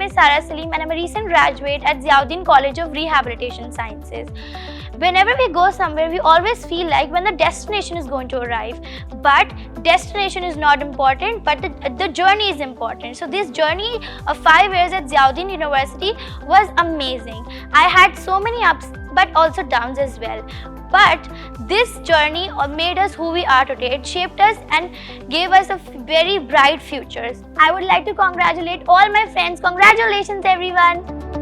is Sara Salim and I'm a recent graduate at Ziauddin College of Rehabilitation Sciences. Whenever we go somewhere, we always feel like when the destination is going to arrive, but destination is not important, but the journey is important. So this journey of 5 years at Ziauddin University was amazing. I had so many ups but also downs as well. But this journey made us who we are today. It shaped us and gave us a very bright future. I would like to congratulate all my friends. Congratulations everyone!